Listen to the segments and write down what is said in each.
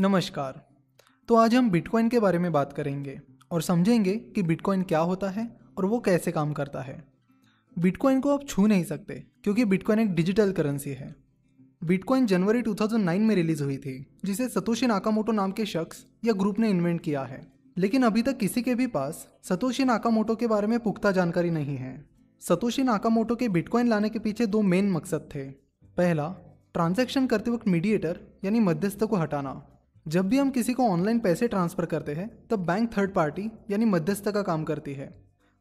नमस्कार। तो आज हम बिटकॉइन के बारे में बात करेंगे और समझेंगे कि बिटकॉइन क्या होता है और वो कैसे काम करता है। बिटकॉइन को आप छू नहीं सकते क्योंकि बिटकॉइन एक डिजिटल करेंसी है। बिटकॉइन जनवरी 2009 में रिलीज हुई थी, जिसे सतोशी नाकामोटो नाम के शख्स या ग्रुप ने इन्वेंट किया है। लेकिन अभी तक किसी के भी पास सतोशी नाकामोटो के बारे में पुख्ता जानकारी नहीं है। सतोशी नाकामोटो के बिटकॉइन लाने के पीछे दो मेन मकसद थे। पहला, ट्रांजैक्शन करते वक्त मीडिएटर यानी मध्यस्थ को हटाना। जब भी हम किसी को ऑनलाइन पैसे ट्रांसफर करते हैं तब बैंक थर्ड पार्टी यानी मध्यस्थ का काम करती है।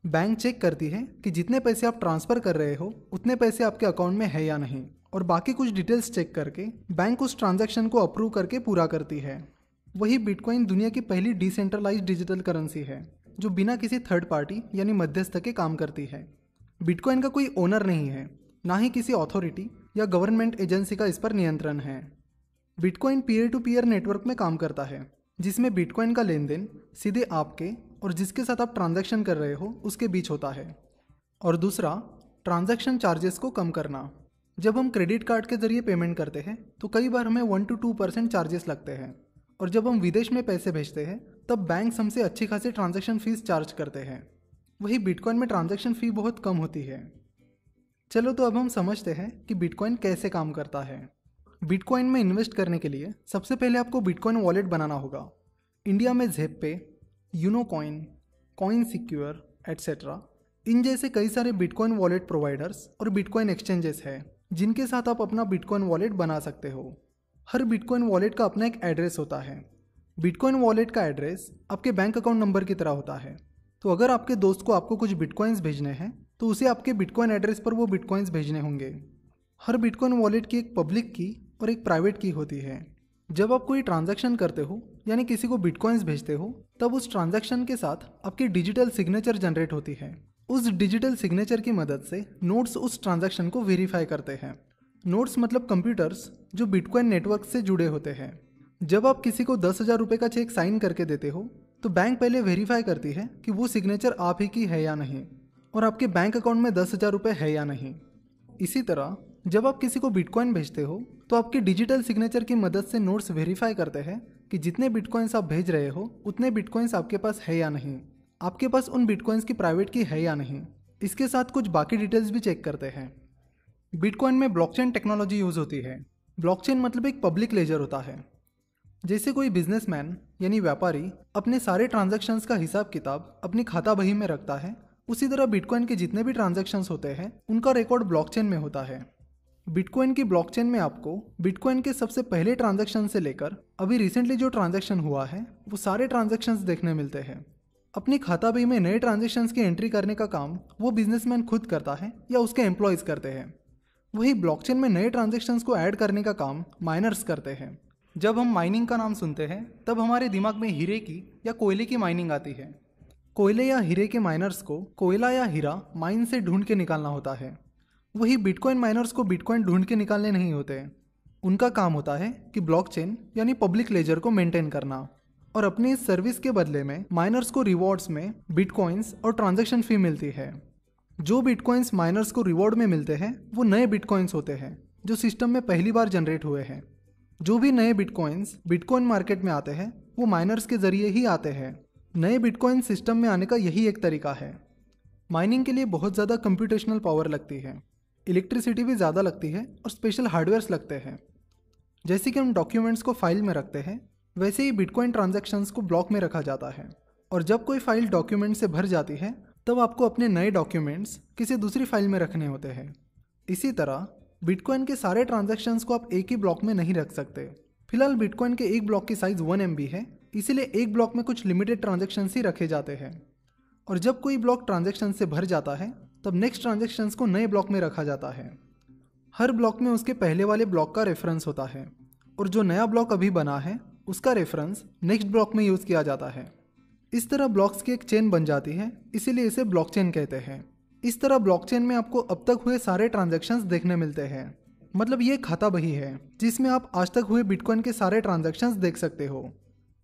बैंक चेक करती है कि जितने पैसे आप ट्रांसफर कर रहे हो उतने पैसे आपके अकाउंट में है या नहीं, और बाकी कुछ डिटेल्स चेक करके बैंक उस ट्रांजैक्शन को अप्रूव करके पूरा करती है। वही बिटकॉइन दुनिया की पहली डिसेंट्रलाइज्ड डिजिटल करेंसी है जो बिना किसी थर्ड पार्टी यानी मध्यस्थ के काम करती है। बिटकॉइन का कोई ओनर नहीं है, ना ही किसी अथॉरिटी या गवर्नमेंट एजेंसी का इस पर नियंत्रण है। Bitcoin peer to peer network में काम करता है, जिसमें बिटकॉइन का लेन देन सीधे आपके और जिसके साथ आप ट्रांजैक्शन कर रहे हो उसके बीच होता है। और दूसरा, ट्रांजैक्शन चार्जेस को कम करना। जब हम क्रेडिट कार्ड के जरिए पेमेंट करते हैं तो कई बार हमें 1 to 2% चार्जेस लगते हैं, और जब हम विदेश में पैसे भेजते हैं तब बैंक हमसे अच्छी खासी ट्रांजैक्शन फीस चार्ज करते हैं। वही बिटकॉइन में ट्रांजैक्शन फ़ी बहुत कम होती है। चलो तो अब हम समझते हैं कि बिटकॉइन कैसे काम करता है। बिटकॉइन में इन्वेस्ट करने के लिए सबसे पहले आपको बिटकॉइन वॉलेट बनाना होगा। इंडिया में ज़ेपे, यूनोकॉइन, कॉइन सिक्योर एटसेट्रा इन जैसे कई सारे बिटकॉइन वॉलेट प्रोवाइडर्स और बिटकॉइन एक्सचेंजेस हैं जिनके साथ आप अपना बिटकॉइन वॉलेट बना सकते हो। हर बिटकॉइन वॉलेट का अपना एक एड्रेस होता है। बिटकॉइन वॉलेट का एड्रेस आपके बैंक अकाउंट नंबर की तरह होता है। तो अगर आपके दोस्त को आपको कुछ बिटकॉइंस भेजने हैं तो उसे आपके बिटकॉइन एड्रेस पर वो बिटकॉइंस भेजने होंगे। हर बिटकॉइन वॉलेट की एक पब्लिक की और एक प्राइवेट की होती है। जब आप कोई ट्रांजैक्शन करते हो यानी किसी को बिटकॉइंस भेजते हो तब उस ट्रांजैक्शन के साथ आपकी डिजिटल सिग्नेचर जनरेट होती है। उस डिजिटल सिग्नेचर की मदद से नोड्स उस ट्रांजैक्शन को वेरीफाई करते हैं। नोड्स मतलब कंप्यूटर्स जो बिटकॉइन नेटवर्क से जुड़े होते हैं। जब आप किसी को 10,000 रुपये का चेक साइन करके देते हो तो बैंक पहले वेरीफाई करती है कि वो सिग्नेचर आप ही की है या नहीं, और आपके बैंक अकाउंट में 10,000 रुपये है या नहीं। इसी तरह जब आप किसी को बिटकॉइन भेजते हो तो आपकी डिजिटल सिग्नेचर की मदद से नोड्स वेरीफाई करते हैं कि जितने बिटकॉइंस आप भेज रहे हो उतने बिटकॉइंस आपके पास है या नहीं, आपके पास उन बिटकॉइंस की प्राइवेट की है या नहीं। इसके साथ कुछ बाकी डिटेल्स भी चेक करते हैं। बिटकॉइन में ब्लॉकचेन टेक्नोलॉजी यूज होती है। ब्लॉकचेन मतलब एक पब्लिक लेजर होता है। जैसे कोई बिजनेसमैन यानी व्यापारी अपने सारे ट्रांजैक्शंस का हिसाब किताब अपनी खाता बही में रखता है, उसी तरह बिटकॉइन के जितने भी ट्रांजैक्शंस होते हैं उनका रिकॉर्ड ब्लॉकचेन में होता है। बिटकॉइन की ब्लॉकचेन में आपको बिटकॉइन के सबसे पहले ट्रांजैक्शन से लेकर अभी रिसेंटली जो ट्रांजैक्शन हुआ है वो सारे ट्रांजैक्शंस देखने मिलते हैं। अपनी खाता बही में नए ट्रांजैक्शंस की एंट्री करने का काम वो बिजनेसमैन खुद करता है या उसके एम्प्लॉयज़ करते हैं। वही ब्लॉकचेन में नए ट्रांजैक्शंस को ऐड करने का काम माइनर्स करते हैं। जब हम माइनिंग का नाम सुनते हैं तब हमारे दिमाग में हीरे की या कोयले की माइनिंग आती है। कोयले या हीरे के माइनर्स को कोयला या हीरा माइन से ढूंढ के निकालना होता है। वही बिटकॉइन माइनर्स को बिटकॉइन ढूंढ के निकालने नहीं होते। उनका काम होता है कि ब्लॉकचेन यानी पब्लिक लेजर को मेंटेन करना, और अपनी इस सर्विस के बदले में माइनर्स को रिवॉर्ड्स में बिटकॉइंस और ट्रांजैक्शन फी मिलती है। जो बिटकॉइंस माइनर्स को रिवॉर्ड में मिलते हैं वो नए बिटकॉइंस होते हैं जो सिस्टम में पहली बार जनरेट हुए हैं। जो भी नए बिटकॉइंस बिटकॉइन मार्केट में आते हैं वो माइनर्स के जरिए ही आते हैं। नए बिटकॉइन सिस्टम में आने का यही एक तरीका है। माइनिंग के लिए बहुत ज़्यादा कंप्यूटेशनल पावर लगती है, इलेक्ट्रिसिटी भी ज़्यादा लगती है और स्पेशल हार्डवेयर्स लगते हैं। जैसे कि हम डॉक्यूमेंट्स को फाइल में रखते हैं वैसे ही बिटकॉइन ट्रांजैक्शंस को ब्लॉक में रखा जाता है, और जब कोई फाइल डॉक्यूमेंट से भर जाती है तब आपको अपने नए डॉक्यूमेंट्स किसी दूसरी फाइल में रखने होते हैं। इसी तरह बिटकॉइन के सारे ट्रांजैक्शंस को आप एक ही ब्लॉक में नहीं रख सकते। फिलहाल बिटकॉइन के एक ब्लॉक की साइज़ 1 MB है, इसीलिए एक ब्लॉक में कुछ लिमिटेड ट्रांजैक्शंस ही रखे जाते हैं। और जब कोई ब्लॉक ट्रांजैक्शन से भर जाता है तब नेक्स्ट ट्रांजैक्शंस को नए ब्लॉक में रखा जाता है। हर ब्लॉक में उसके पहले वाले ब्लॉक का रेफरेंस होता है, और जो नया ब्लॉक अभी बना है उसका रेफरेंस नेक्स्ट ब्लॉक में यूज़ किया जाता है। इस तरह ब्लॉक्स की एक चेन बन जाती है, इसीलिए इसे ब्लॉकचेन कहते हैं। इस तरह ब्लॉकचेन में आपको अब तक हुए सारे ट्रांजैक्शंस देखने मिलते हैं। मतलब ये खाता बही है जिसमें आप आज तक हुए बिटकॉइन के सारे ट्रांजैक्शंस देख सकते हो।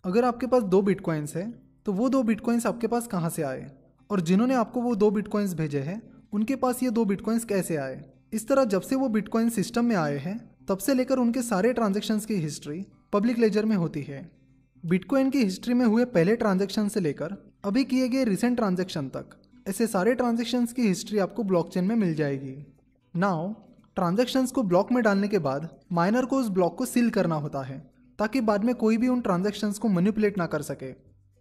अगर आपके पास 2 बिटकॉइंस है तो वो 2 बिटकॉइंस आपके पास कहाँ से आए, और जिन्होंने आपको वो 2 बिटकॉइंस भेजे हैं उनके पास ये 2 बिटकॉइंस कैसे आए। इस तरह जब से वो बिटकॉइन सिस्टम में आए हैं तब से लेकर उनके सारे ट्रांजैक्शंस की हिस्ट्री पब्लिक लेजर में होती है। बिटकॉइन की हिस्ट्री में हुए पहले ट्रांजैक्शन से लेकर अभी किए गए रिसेंट ट्रांजैक्शन तक ऐसे सारे ट्रांजैक्शंस की हिस्ट्री आपको ब्लॉकचेन में मिल जाएगी। नाउ ट्रांजैक्शंस को ब्लॉक में डालने के बाद माइनर को उस ब्लॉक को सील करना होता है ताकि बाद में कोई भी उन ट्रांजैक्शंस को मैनिपुलेट ना कर सके,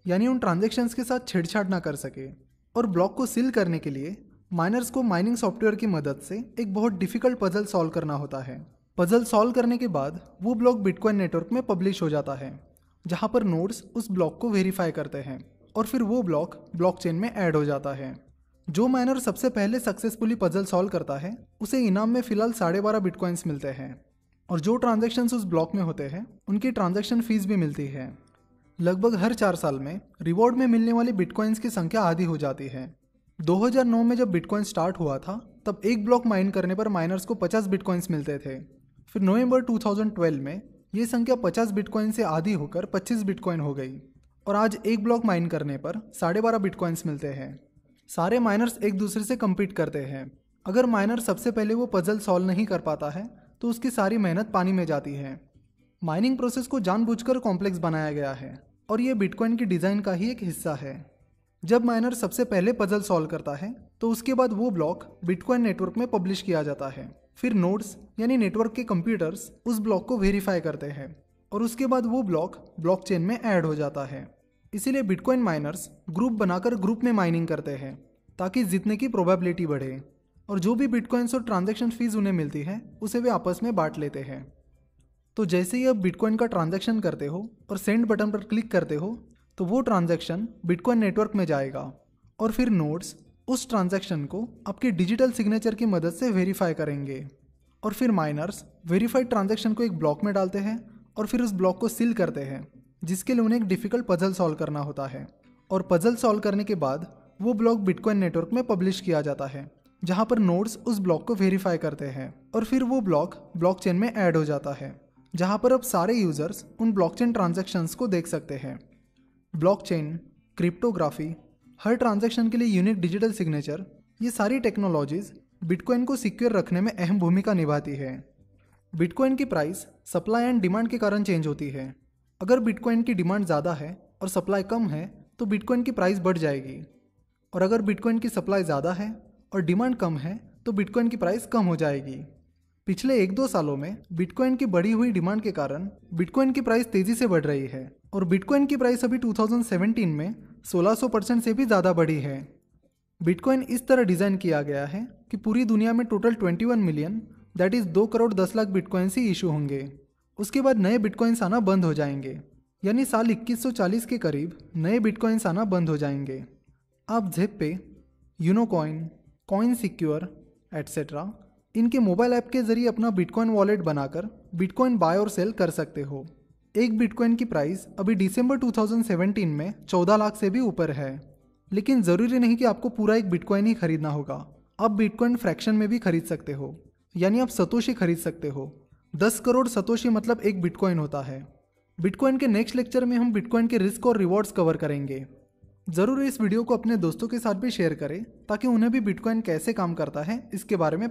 यानी उन ट्रांजैक्शंस के साथ छेड़छाड़ ना कर सके। और ब्लॉक को सील करने के लिए माइनर्स को माइनिंग सॉफ्टवेयर की मदद से एक बहुत डिफिकल्ट पजल सॉल्व करना होता है। पजल सॉल्व करने के बाद वो ब्लॉक बिटकॉइन नेटवर्क में पब्लिश हो जाता है, जहाँ पर नोड्स उस ब्लॉक को वेरीफाई करते हैं और फिर वो ब्लॉक ब्लॉकचेन में ऐड हो जाता है। जो माइनर सबसे पहले सक्सेसफुली पजल सॉल्व करता है उसे इनाम में फिलहाल 12.5 बिटकॉइंस मिलते हैं, और जो ट्रांजैक्शंस उस ब्लॉक में होते हैं उनकी ट्रांजैक्शन फीस भी मिलती है। लगभग हर 4 साल में रिवॉर्ड में मिलने वाली बिटकॉइंस की संख्या आधी हो जाती है। 2009 में जब बिटकॉइन स्टार्ट हुआ था तब एक ब्लॉक माइन करने पर माइनर्स को 50 बिटकॉइंस मिलते थे। फिर नवंबर 2012 में ये संख्या 50 बिटकॉइन से आधी होकर 25 बिटकॉइन हो गई, और आज एक ब्लॉक माइन करने पर 12.5 बिटकॉइंस मिलते हैं। सारे माइनर्स एक दूसरे से कम्पीट करते हैं। अगर माइनर सबसे पहले वो पजल सॉल्व नहीं कर पाता है तो उसकी सारी मेहनत पानी में जाती है। माइनिंग प्रोसेस को जानबूझकर कॉम्प्लेक्स बनाया गया है और ये बिटकॉइन की डिज़ाइन का ही एक हिस्सा है। जब माइनर सबसे पहले पजल सॉल्व करता है तो उसके बाद वो ब्लॉक बिटकॉइन नेटवर्क में पब्लिश किया जाता है। फिर नोड्स यानी नेटवर्क के कंप्यूटर्स उस ब्लॉक को वेरीफाई करते हैं और उसके बाद वो ब्लॉक ब्लॉकचेन में ऐड हो जाता है। इसीलिए बिटकॉइन माइनर्स ग्रुप बनाकर ग्रुप में माइनिंग करते हैं ताकि जीतने की प्रोबेबिलिटी बढ़े, और जो भी बिटकॉइंस और ट्रांजैक्शन फीस उन्हें मिलती है उसे वे आपस में बांट लेते हैं। तो जैसे ही आप बिटकॉइन का ट्रांजैक्शन करते हो और सेंड बटन पर क्लिक करते हो तो वो ट्रांजैक्शन बिटकॉइन नेटवर्क में जाएगा, और फिर नोड्स उस ट्रांजैक्शन को आपके डिजिटल सिग्नेचर की मदद से वेरीफाई करेंगे, और फिर माइनर्स वेरीफाइड ट्रांजैक्शन को एक ब्लॉक में डालते हैं और फिर उस ब्लॉक को सील करते हैं, जिसके लिए उन्हें एक डिफिकल्ट पजल सॉल्व करना होता है। और पजल सॉल्व करने के बाद वो ब्लॉक बिटकॉइन नेटवर्क में पब्लिश किया जाता है, जहाँ पर नोड्स उस ब्लॉक को वेरीफाई करते हैं, और फिर वो ब्लॉक ब्लॉकचेन में ऐड हो जाता है, जहाँ पर अब सारे यूजर्स उन ब्लॉकचेन ट्रांजैक्शंस को देख सकते हैं। ब्लॉकचेन, क्रिप्टोग्राफी, हर ट्रांजैक्शन के लिए यूनिक डिजिटल सिग्नेचर, ये सारी टेक्नोलॉजीज बिटकॉइन को सिक्योर रखने में अहम भूमिका निभाती है। बिटकॉइन की प्राइस सप्लाई एंड डिमांड के कारण चेंज होती है। अगर बिटकॉइन की डिमांड ज़्यादा है और सप्लाई कम है तो बिटकॉइन की प्राइस बढ़ जाएगी, और अगर बिटकॉइन की सप्लाई ज़्यादा है और डिमांड कम है तो बिटकॉइन की प्राइस कम हो जाएगी। पिछले 1-2 सालों में बिटकॉइन की बढ़ी हुई डिमांड के कारण बिटकॉइन की प्राइस तेज़ी से बढ़ रही है, और बिटकॉइन की प्राइस अभी 2017 में 1600% से भी ज़्यादा बढ़ी है। बिटकॉइन इस तरह डिज़ाइन किया गया है कि पूरी दुनिया में total 21 million that is 2 crore 10 lakh bitcoins he issue होंगे। उसके बाद नए बिटकॉइंस आना बंद हो जाएंगे, यानी साल 2140 के करीब नए बिटकॉइंस आना बंद हो जाएंगे। आप ज़ेप पे, यूनोकॉइन, कॉइन सिक्योर एट्सेट्रा इनके मोबाइल ऐप के जरिए अपना बिटकॉइन वॉलेट बनाकर बिटकॉइन बाय और सेल कर सकते हो। एक बिटकॉइन की प्राइस अभी दिसंबर 2017 में 14 लाख से भी ऊपर है। लेकिन ज़रूरी नहीं कि आपको पूरा एक बिटकॉइन ही खरीदना होगा। आप बिटकॉइन फ्रैक्शन में भी खरीद सकते हो, यानी आप सतोशी खरीद सकते हो। 10 करोड़ सतोशी मतलब एक बिटकॉइन होता है। बिटकॉइन के नेक्स्ट लेक्चर में हम बिटकॉइन के रिस्क और रिवॉर्ड्स कवर करेंगे। ज़रूर इस वीडियो को अपने दोस्तों के साथ भी शेयर करें ताकि उन्हें भी बिटकॉइन कैसे काम करता है इसके बारे में